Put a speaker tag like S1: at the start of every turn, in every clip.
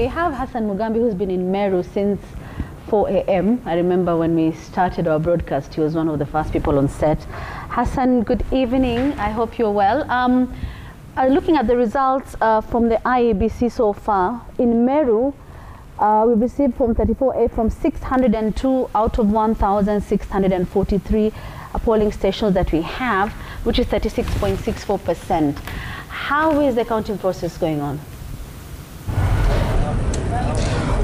S1: We have Hassan Mugambi, who's been in Meru since 4 a.m. I remember when we started our broadcast, he was one of the first people on set. Hassan, good evening. I hope you're well. Looking at the results from the IEBC so far, in Meru, we've received Form 34A from 602 out of 1,643 polling stations that we have, which is 36.64%. How is the counting process going on?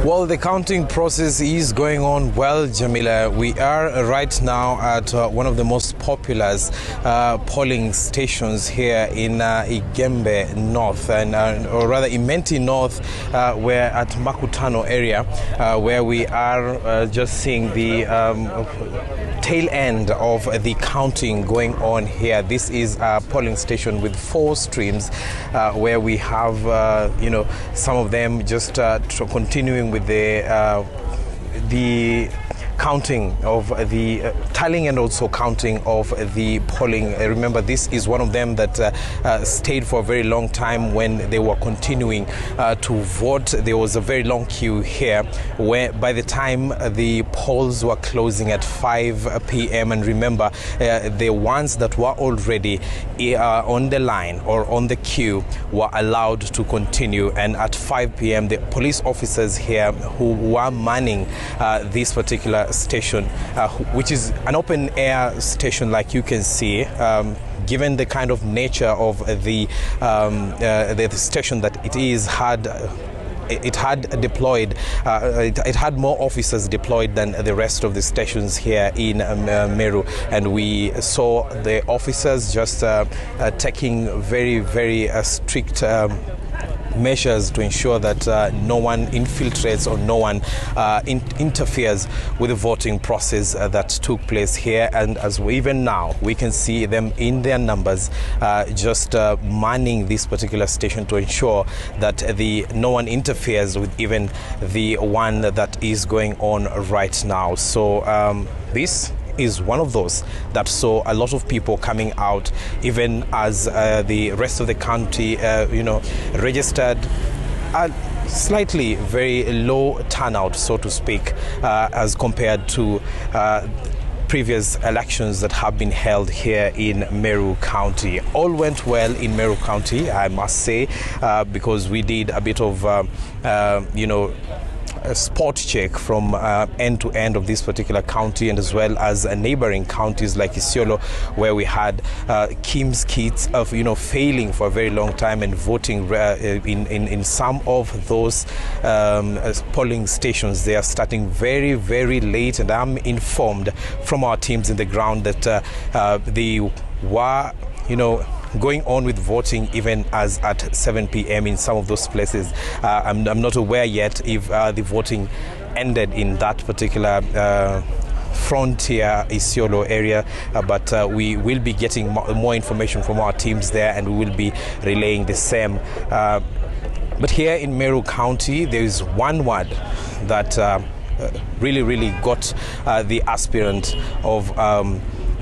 S2: Well, the counting process is going on well, Jamila. We are right now at one of the most popular polling stations here in Igembe North, or rather Imenti North. We're at Makutano area, where we are just seeing the tail end of the counting going on here. This is a polling station with 4 streams, where we have, some of them just continuing with the counting of the tallying and also counting of the polling. Remember, this is one of them that stayed for a very long time when they were continuing to vote. There was a very long queue here where by the time the polls were closing at 5 p.m. and remember, the ones that were already on the line or on the queue were allowed to continue, and at 5 p.m. the police officers here who were manning this particular station, which is an open air station, like you can see, given the kind of nature of the station that it is, it had deployed, it had more officers deployed than the rest of the stations here in Meru, and we saw the officers just taking very, very strict measures to ensure that no one infiltrates or no one interferes with the voting process that took place here. And as even now, we can see them in their numbers just manning this particular station to ensure that no one interferes with even the one that is going on right now. So this is one of those that saw a lot of people coming out, even as the rest of the county, registered a slightly very low turnout, so to speak, as compared to previous elections that have been held here in Meru County. All went well in Meru County, I must say, because we did a bit of, a spot check from end to end of this particular county, and as well as neighboring counties like Isiolo, where we had Kim's kits of failing for a very long time and voting in some of those polling stations. They are starting very, very late, and I'm informed from our teams in the ground that they were going on with voting even as at 7 p.m. in some of those places. I'm not aware yet if the voting ended in that particular frontier Isiolo area, but we will be getting more information from our teams there, and we will be relaying the same. But here in Meru County, there is one word that really got the aspirant of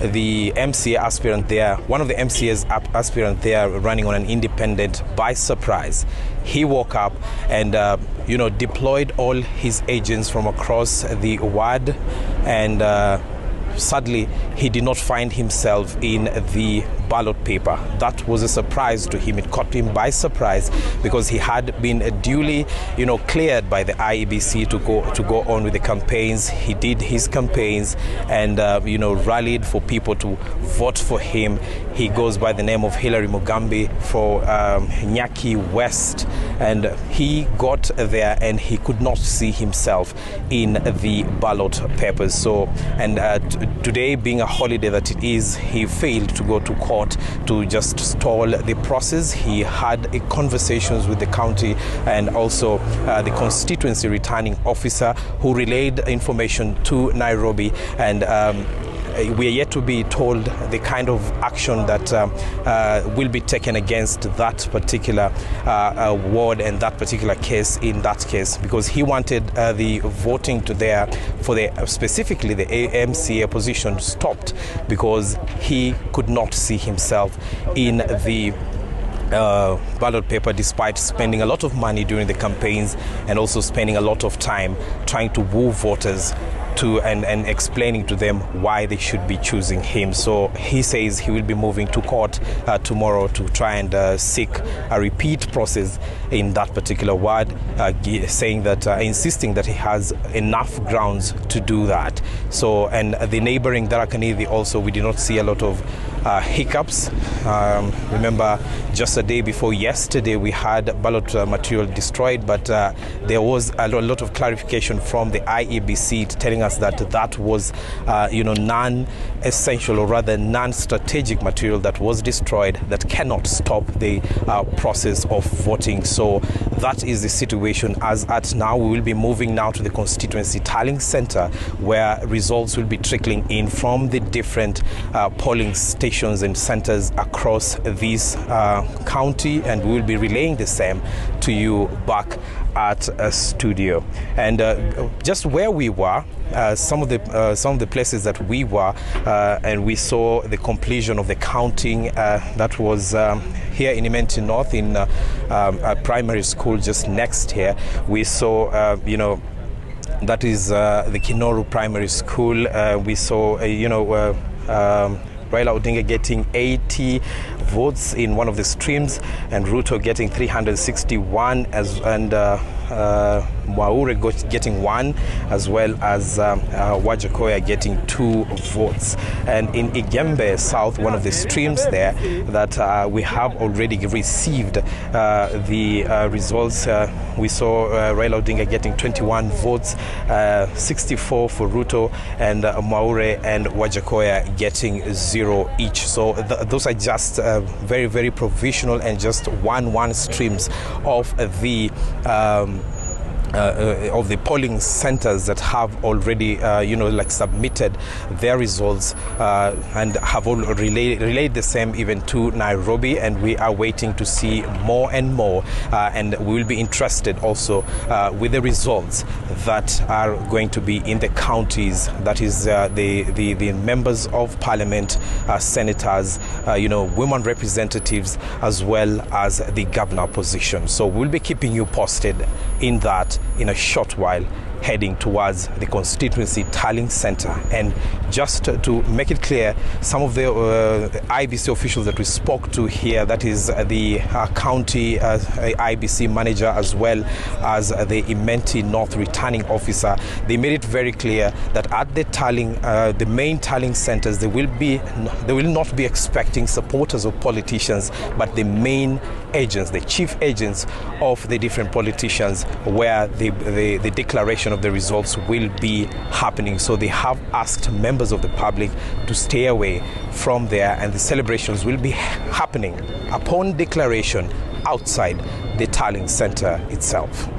S2: the MCA aspirant there, one of the MCA's aspirant there running on an independent, by surprise. He woke up and deployed all his agents from across the ward, and sadly he did not find himself in the ballot paper. That was a surprise to him. It caught him by surprise because he had been duly cleared by the IEBC to go on with the campaigns. He did his campaigns and rallied for people to vote for him. He goes by the name of Hilary Mugambi for Nyaki West, and he got there and he could not see himself in the ballot papers. So, and today being a holiday that it is, he failed to go to court to just stall the process. He had conversations with the county and also the constituency returning officer, who relayed information to Nairobi, and we are yet to be told the kind of action that will be taken against that particular ward and that particular case in that case, because he wanted the voting to there for specifically the MCA position stopped because he could not see himself in the ballot paper, despite spending a lot of money during the campaigns and also spending a lot of time trying to woo voters to and explaining to them why they should be choosing him. So he says he will be moving to court tomorrow to try and seek a repeat process in that particular ward, saying that insisting that he has enough grounds to do that. So, and the neighboring Tharaka-Nithi also, we did not see a lot of hiccups. Remember, just a day before yesterday, we had ballot material destroyed, but there was a lot of clarification from the IEBC telling us that that was, non-essential, or rather non-strategic material that was destroyed that cannot stop the process of voting. So that is the situation as at now. We will be moving now to the constituency tallying center, where results will be trickling in from the different polling stations and centers across this county, and we will be relaying the same to you back at a studio. And just where we were, some of the places that we were, and we saw the completion of the counting that was here in Imenti North in a primary school just next here. We saw, that is the Kinoru Primary School. We saw, Raila Odinga getting 80 votes in one of the streams, and Ruto getting 361, and Mwaure getting 1, as well as Wajakoya getting 2 votes. And in Igembe South, one of the streams there, that we have already received the results. We saw Raila Odinga getting 21 votes, 64 for Ruto, and Mwaure and Wajakoya getting 0 each. So those are just very, very provisional and just one streams of the polling centers that have already, submitted their results and have relayed the same even to Nairobi, and we are waiting to see more and more, and we will be interested also with the results that are going to be in the counties. That is the members of parliament, senators, women representatives, as well as the governor position. So we'll be keeping you posted in that in a short while, heading towards the constituency tallying center. And just to make it clear, some of the IBC officials that we spoke to here, that is the county IBC manager, as well as the Imenti North returning officer, they made it very clear that at the tallying, the main tallying centers, they will not be expecting supporters of politicians, but the main agents, the chief agents of the different politicians, where the declaration of the results will be happening. So they have asked members of the public to stay away from there, and the celebrations will be happening upon declaration outside the tallying center itself.